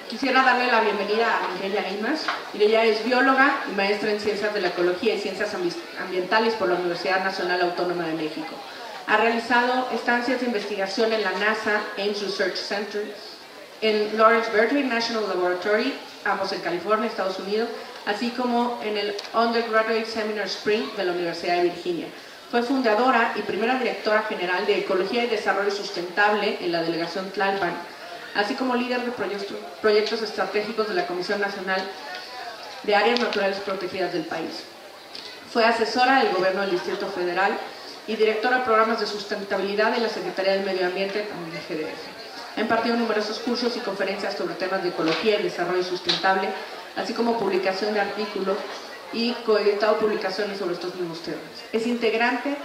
Quisiera darle la bienvenida a Mireya Imas. Mireya es bióloga y maestra en Ciencias de la Ecología y Ciencias Ambientales por la Universidad Nacional Autónoma de México. Ha realizado estancias de investigación en la NASA Ames Research Center, en Lawrence Berkeley National Laboratory, ambos en California, Estados Unidos, así como en el Undergraduate Seminar Spring de la Universidad de Virginia. Fue fundadora y primera directora general de Ecología y Desarrollo Sustentable en la delegación Tlalpan, así como líder de proyectos estratégicos de la Comisión Nacional de Áreas Naturales Protegidas del país. Fue asesora del Gobierno del Distrito Federal y directora de programas de sustentabilidad de la Secretaría del Medio Ambiente en el GDF. Ha impartido numerosos cursos y conferencias sobre temas de ecología y desarrollo sustentable, así como publicación de artículos y coeditado publicaciones sobre estos mismos temas. Es integrante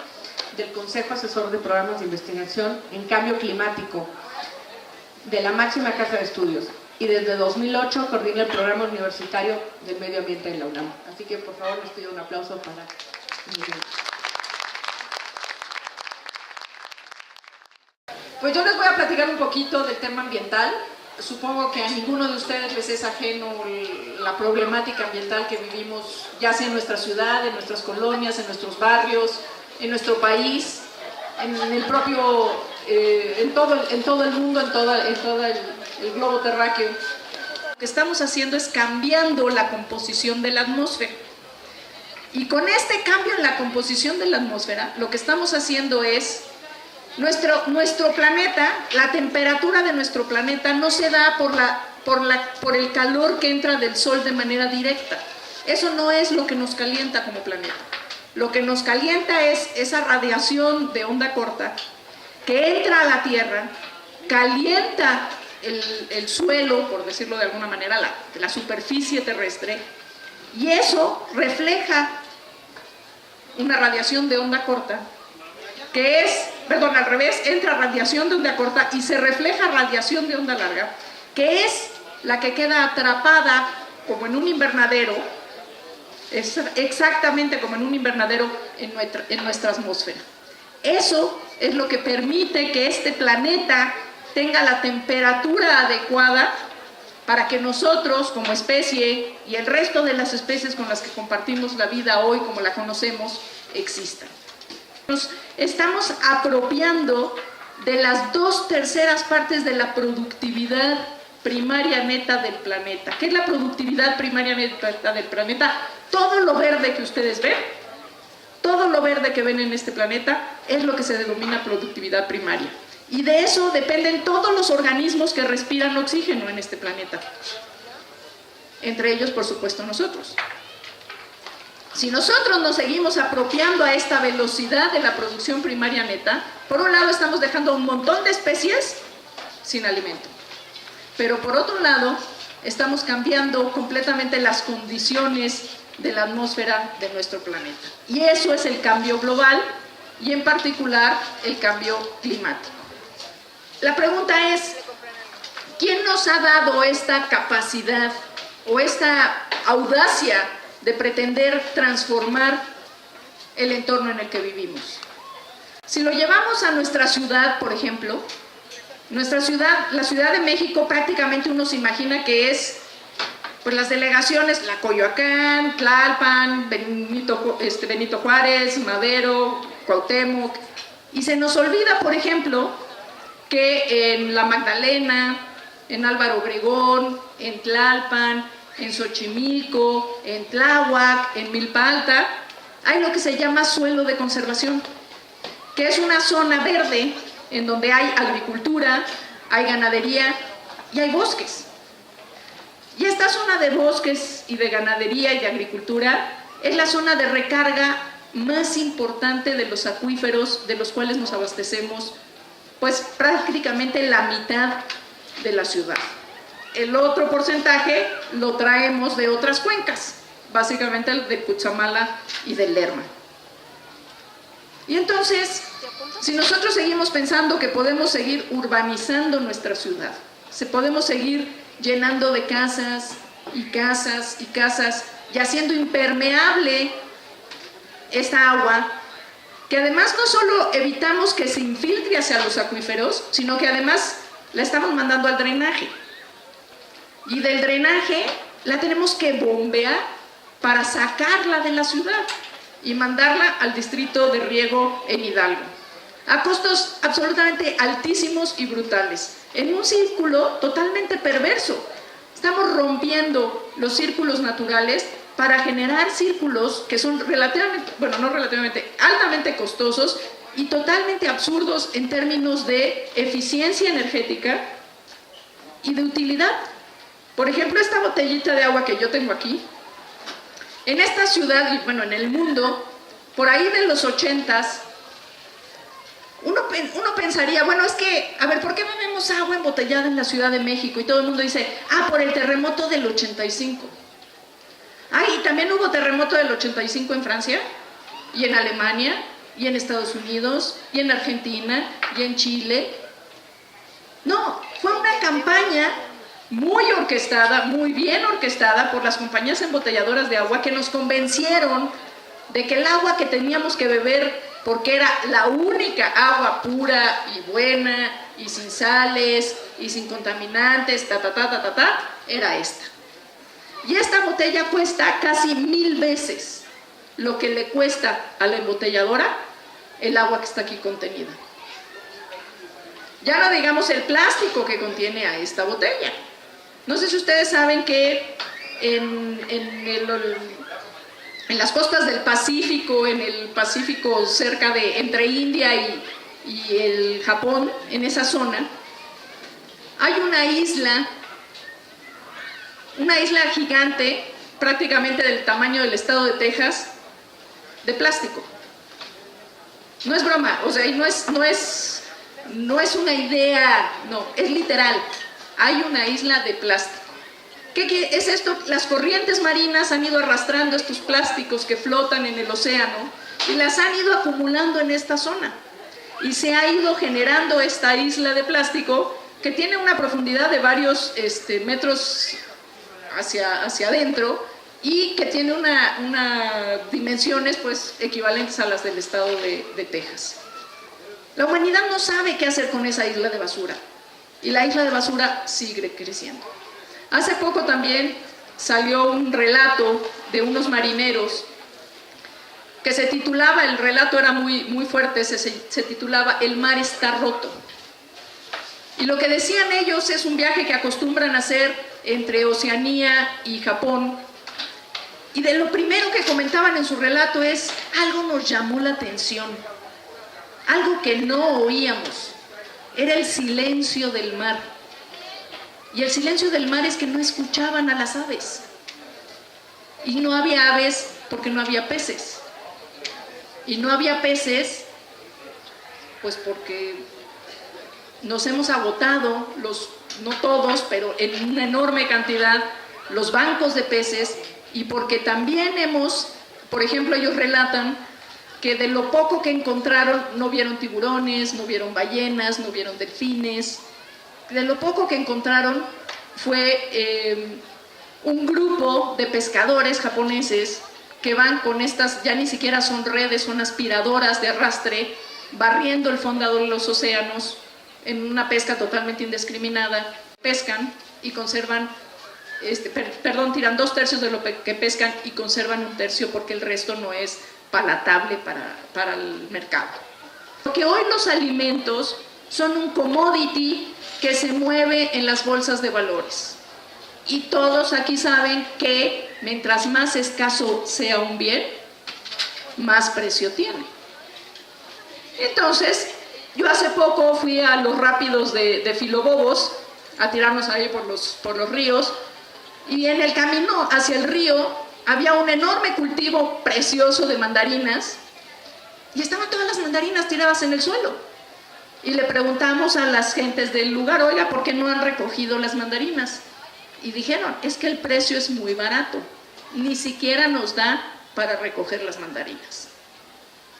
del Consejo Asesor de Programas de Investigación en Cambio Climático de la máxima casa de estudios y desde 2008 coordina el programa universitario del medio ambiente en la UNAM. Así que por favor les pido un aplauso para Mireya. Pues yo les voy a platicar un poquito del tema ambiental. Supongo que a ninguno de ustedes les es ajeno la problemática ambiental que vivimos, ya sea en nuestra ciudad, en nuestras colonias, en nuestros barrios, en nuestro país, en el propio, en todo el mundo, en todo el globo terráqueo. Lo que estamos haciendo es cambiando la composición de la atmósfera. Y con este cambio en la composición de la atmósfera, lo que estamos haciendo es nuestro planeta, la temperatura de nuestro planeta no se da por el calor que entra del sol de manera directa. Eso no es lo que nos calienta como planeta. Lo que nos calienta es esa radiación de onda corta que entra a la Tierra, calienta el suelo, por decirlo de alguna manera, la superficie terrestre, y eso refleja una radiación de onda corta que es, perdón, al revés, entra radiación de onda corta y se refleja radiación de onda larga, que es la que queda atrapada como en un invernadero, exactamente como en un invernadero en nuestra atmósfera. Eso es lo que permite que este planeta tenga la temperatura adecuada para que nosotros como especie y el resto de las especies con las que compartimos la vida hoy como la conocemos existan. Nos estamos apropiando de las 2/3 partes de la productividad primaria neta del planeta. ¿Qué es la productividad primaria neta del planeta? Todo lo verde que ustedes ven, todo lo verde que ven en este planeta es lo que se denomina productividad primaria. Y de eso dependen todos los organismos que respiran oxígeno en este planeta. Entre ellos, por supuesto, nosotros. Si nosotros nos seguimos apropiando a esta velocidad de la producción primaria neta, por un lado estamos dejando un montón de especies sin alimento. Pero por otro lado, estamos cambiando completamente las condiciones de la atmósfera de nuestro planeta. Y eso es el cambio global y en particular el cambio climático. La pregunta es, ¿quién nos ha dado esta capacidad o esta audacia de pretender transformar el entorno en el que vivimos? Si lo llevamos a nuestra ciudad, por ejemplo, nuestra ciudad, la Ciudad de México, prácticamente uno se imagina que es pues las delegaciones, la Coyoacán, Tlalpan, Benito Juárez, Madero, Cuauhtémoc, y se nos olvida, por ejemplo, que en La Magdalena, en Álvaro Obregón, en Tlalpan, en Xochimilco, en Tláhuac, en Milpa Alta, hay lo que se llama suelo de conservación, que es una zona verde en donde hay agricultura, hay ganadería y hay bosques. Y esta zona de bosques y de ganadería y de agricultura es la zona de recarga más importante de los acuíferos de los cuales nos abastecemos, pues prácticamente la mitad de la ciudad. El otro porcentaje lo traemos de otras cuencas, básicamente el de Cutzamala y del Lerma. Y entonces, si nosotros seguimos pensando que podemos seguir urbanizando nuestra ciudad, podemos seguir llenando de casas y casas y casas y haciendo impermeable esta agua, que además no solo evitamos que se infiltre hacia los acuíferos, sino que además la estamos mandando al drenaje. Y del drenaje la tenemos que bombear para sacarla de la ciudad y mandarla al distrito de riego en Hidalgo, a costos absolutamente altísimos y brutales, en un círculo totalmente perverso. Estamos rompiendo los círculos naturales para generar círculos que son relativamente, bueno, no relativamente, altamente costosos y totalmente absurdos en términos de eficiencia energética y de utilidad. Por ejemplo, esta botellita de agua que yo tengo aquí, en esta ciudad y bueno, en el mundo, por ahí de los 80s, uno pensaría, bueno, es que, a ver, ¿por qué bebemos agua embotellada en la Ciudad de México? Y todo el mundo dice, por el terremoto del 85. Y también hubo terremoto del 85 en Francia, y en Alemania, y en Estados Unidos, y en Argentina, y en Chile. No, fue una campaña muy orquestada, muy bien orquestada por las compañías embotelladoras de agua que nos convencieron de que el agua que teníamos que beber, porque era la única agua pura y buena y sin sales y sin contaminantes, era esta. Y esta botella cuesta casi 1000 veces lo que le cuesta a la embotelladora el agua que está aquí contenida. Ya no digamos el plástico que contiene a esta botella. No sé si ustedes saben que en las costas del Pacífico, en el Pacífico cerca de entre India y el Japón, en esa zona, hay una isla gigante, prácticamente del tamaño del estado de Texas, de plástico. No es broma, o sea, no es una idea, no, es literal. Hay una isla de plástico. ¿Qué es esto? Las corrientes marinas han ido arrastrando estos plásticos que flotan en el océano y las han ido acumulando en esta zona. Y se ha ido generando esta isla de plástico que tiene una profundidad de varios metros hacia adentro y que tiene unas dimensiones pues equivalentes a las del estado de Texas. La humanidad no sabe qué hacer con esa isla de basura y la isla de basura sigue creciendo. Hace poco también salió un relato de unos marineros que se titulaba, el relato era muy fuerte, se titulaba El mar está roto. Y lo que decían ellos es un viaje que acostumbran a hacer entre Oceanía y Japón. Y de lo primero que comentaban en su relato es, algo nos llamó la atención, algo que no oíamos, era el silencio del mar. Y el silencio del mar es que no escuchaban a las aves. Y no había aves porque no había peces. Y no había peces pues porque nos hemos agotado, no todos, pero en una enorme cantidad, los bancos de peces, y porque también por ejemplo, ellos relatan que de lo poco que encontraron no vieron tiburones, no vieron ballenas, no vieron delfines. De lo poco que encontraron fue un grupo de pescadores japoneses que van con estas, ya ni siquiera son redes, son aspiradoras de arrastre, barriendo el fondo de los océanos en una pesca totalmente indiscriminada. Pescan y conservan, tiran 2/3 de lo que pescan y conservan 1/3 porque el resto no es palatable para el mercado. Porque hoy los alimentos son un commodity que se mueve en las bolsas de valores. Y todos aquí saben que mientras más escaso sea un bien, más precio tiene. Entonces, yo hace poco fui a los rápidos de Filobobos a tirarnos ahí por los ríos, y en el camino hacia el río había un enorme cultivo precioso de mandarinas y estaban todas las mandarinas tiradas en el suelo. Y le preguntamos a las gentes del lugar, oiga, ¿por qué no han recogido las mandarinas? Y dijeron, es que el precio es muy barato, ni siquiera nos da para recoger las mandarinas.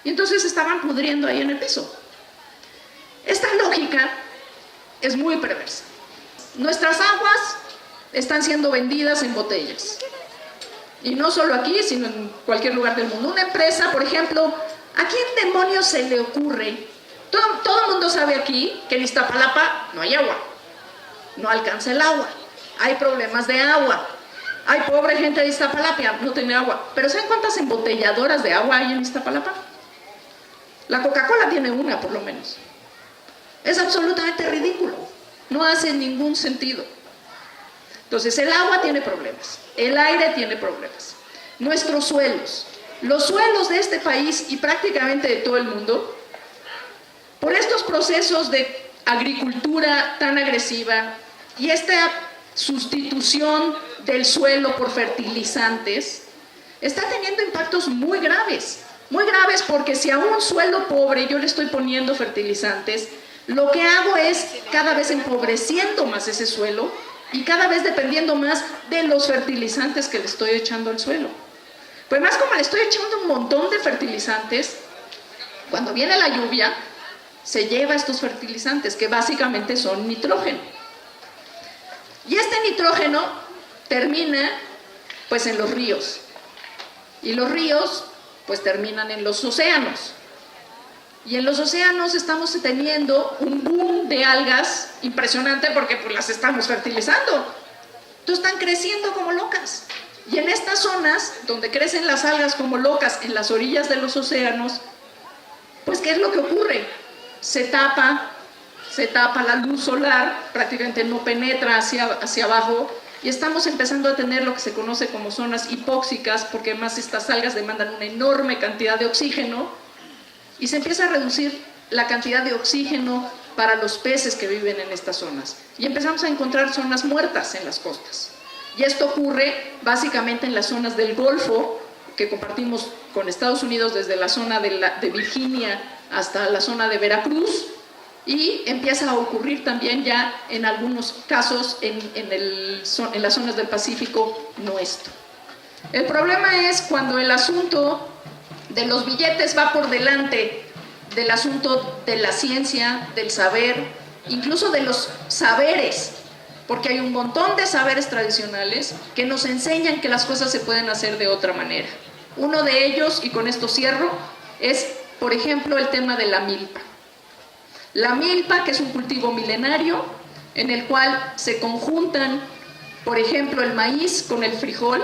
Y entonces estaban pudriendo ahí en el piso. Esta lógica es muy perversa. Nuestras aguas están siendo vendidas en botellas. Y no solo aquí, sino en cualquier lugar del mundo. Una empresa, por ejemplo, ¿a quién demonios se le ocurre? Todo el mundo sabe aquí que en Iztapalapa no hay agua, no alcanza el agua. hay problemas de agua. Hay pobre gente de Iztapalapa, no tiene agua. Pero ¿saben cuántas embotelladoras de agua hay en Iztapalapa? La Coca-Cola tiene una, por lo menos. Es absolutamente ridículo. No hace ningún sentido. Entonces, el agua tiene problemas. El aire tiene problemas. Nuestros suelos. Los suelos de este país y prácticamente de todo el mundo, por estos procesos de agricultura tan agresiva y esta sustitución del suelo por fertilizantes, está teniendo impactos muy graves porque si a un suelo pobre yo le estoy poniendo fertilizantes, lo que hago es cada vez empobreciendo más ese suelo y cada vez dependiendo más de los fertilizantes que le estoy echando al suelo. Pues más como le estoy echando un montón de fertilizantes, cuando viene la lluvia, se lleva estos fertilizantes que básicamente son nitrógeno. Y este nitrógeno termina pues en los ríos. Y los ríos pues terminan en los océanos. Y en los océanos estamos teniendo un boom de algas impresionante porque pues las estamos fertilizando. Entonces están creciendo como locas. Y en estas zonas donde crecen las algas como locas, en las orillas de los océanos, pues ¿qué es lo que ocurre? Se tapa la luz solar, prácticamente no penetra hacia abajo y estamos empezando a tener lo que se conoce como zonas hipóxicas porque además estas algas demandan una enorme cantidad de oxígeno y se empieza a reducir la cantidad de oxígeno para los peces que viven en estas zonas y empezamos a encontrar zonas muertas en las costas. Y esto ocurre básicamente en las zonas del Golfo que compartimos con Estados Unidos desde la zona de Virginia hasta la zona de Veracruz y empieza a ocurrir también ya en algunos casos en las zonas del Pacífico nuestro. El problema es cuando el asunto de los billetes va por delante del asunto de la ciencia, del saber, incluso de los saberes, porque hay un montón de saberes tradicionales que nos enseñan que las cosas se pueden hacer de otra manera. Uno de ellos, y con esto cierro, es, por ejemplo, el tema de la milpa. La milpa, que es un cultivo milenario, en el cual se conjuntan, por ejemplo, el maíz con el frijol.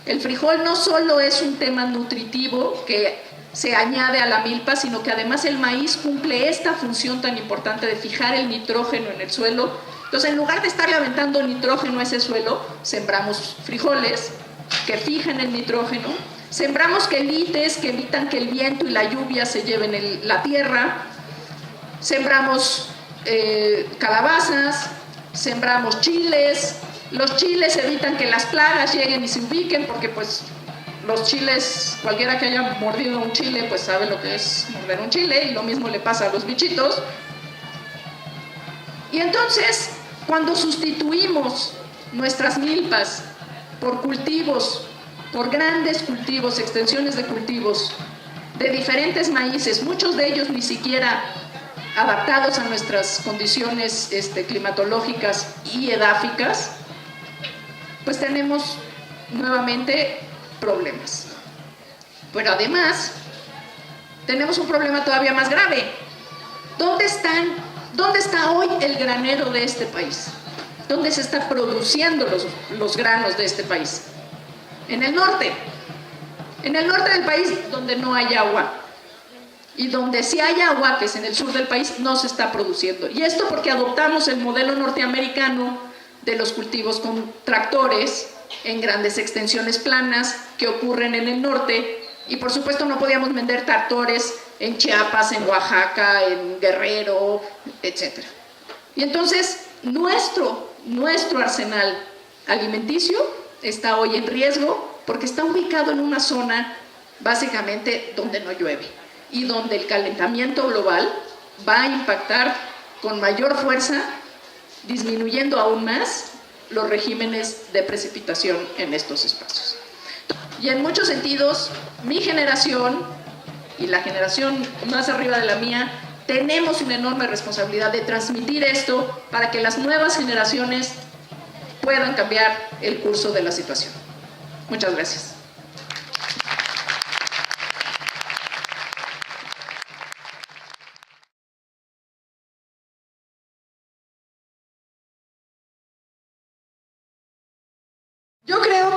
El frijol no solo es un tema nutritivo que se añade a la milpa, sino que además el maíz cumple esta función tan importante de fijar el nitrógeno en el suelo. Entonces, en lugar de estarle aventando nitrógeno a ese suelo, sembramos frijoles que fijan el nitrógeno, sembramos quelites que evitan que el viento y la lluvia se lleven la tierra, sembramos calabazas, sembramos chiles. Los chiles evitan que las plagas lleguen y se ubiquen porque pues los chiles, cualquiera que haya mordido un chile pues sabe lo que es morder un chile y lo mismo le pasa a los bichitos. Y entonces, cuando sustituimos nuestras milpas por cultivos, por grandes cultivos, extensiones de cultivos de diferentes maíces, muchos de ellos ni siquiera adaptados a nuestras condiciones climatológicas y edáficas, pues tenemos nuevamente problemas. Pero además, tenemos un problema todavía más grave. ¿Dónde está hoy el granero de este país? ¿Dónde se está produciendo los granos de este país? En el norte. En el norte del país, donde no hay agua. Y donde sí hay agua, que es en el sur del país, no se está produciendo. Y esto porque adoptamos el modelo norteamericano de los cultivos con tractores en grandes extensiones planas que ocurren en el norte. Y por supuesto no podíamos vender tractores en Chiapas, en Oaxaca, en Guerrero, etc. Y entonces nuestro arsenal alimenticio está hoy en riesgo porque está ubicado en una zona básicamente donde no llueve y donde el calentamiento global va a impactar con mayor fuerza, disminuyendo aún más los regímenes de precipitación en estos espacios. Y en muchos sentidos, mi generación y la generación más arriba de la mía, tenemos una enorme responsabilidad de transmitir esto para que las nuevas generaciones puedan cambiar el curso de la situación. Muchas gracias.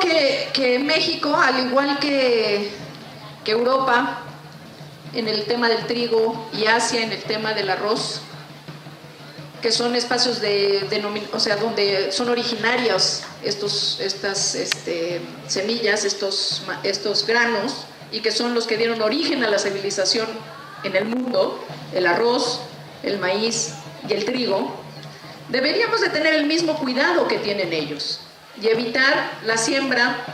que México, al igual que Europa, en el tema del trigo, y Asia en el tema del arroz, que son espacios donde son originarios estas semillas, estos granos, y que son los que dieron origen a la civilización en el mundo, el arroz, el maíz y el trigo. Deberíamos de tener el mismo cuidado que tienen ellos y evitar la siembra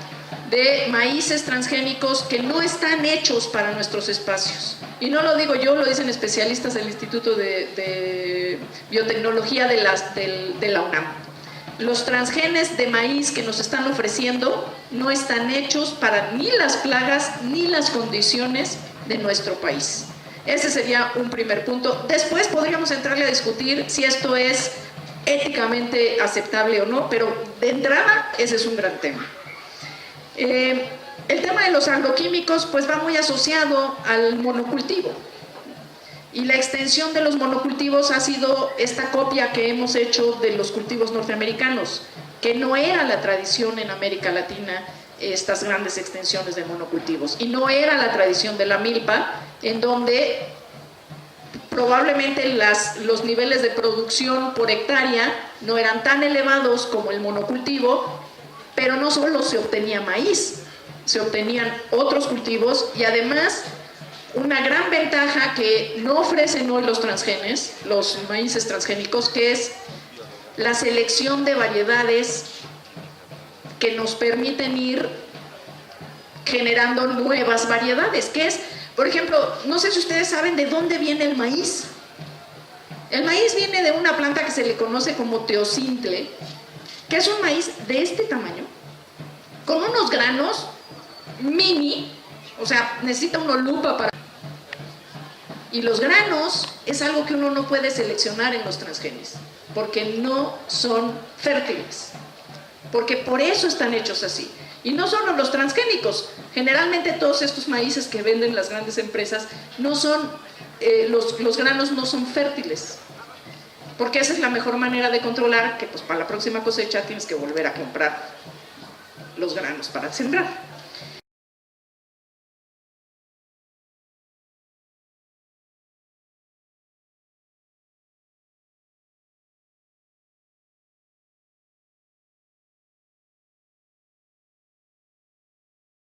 de maíces transgénicos que no están hechos para nuestros espacios. Y no lo digo yo, lo dicen especialistas del Instituto de Biotecnología de la UNAM. Los transgenes de maíz que nos están ofreciendo no están hechos para ni las plagas ni las condiciones de nuestro país. Ese sería un primer punto. Después podríamos entrarle a discutir si esto es éticamente aceptable o no, pero de entrada ese es un gran tema. El tema de los agroquímicos pues va muy asociado al monocultivo, y la extensión de los monocultivos ha sido esta copia que hemos hecho de los cultivos norteamericanos, que no era la tradición en América Latina estas grandes extensiones de monocultivos, y no era la tradición de la milpa, en donde probablemente los niveles de producción por hectárea no eran tan elevados como el monocultivo, pero no solo se obtenía maíz, se obtenían otros cultivos, y además una gran ventaja que no ofrecen hoy los transgenes, los maíces transgénicos, que es la selección de variedades que nos permiten ir generando nuevas variedades, que es, por ejemplo, no sé si ustedes saben de dónde viene el maíz. El maíz viene de una planta que se le conoce como teocintle, que es un maíz de este tamaño, con unos granos mini, o sea, necesita una lupa para... Y los granos es algo que uno no puede seleccionar en los transgenes, porque no son fértiles, porque por eso están hechos así. Y no solo los transgénicos, generalmente todos estos maíces que venden las grandes empresas no son, los granos no son fértiles, porque esa es la mejor manera de controlar que pues para la próxima cosecha tienes que volver a comprar los granos para sembrar.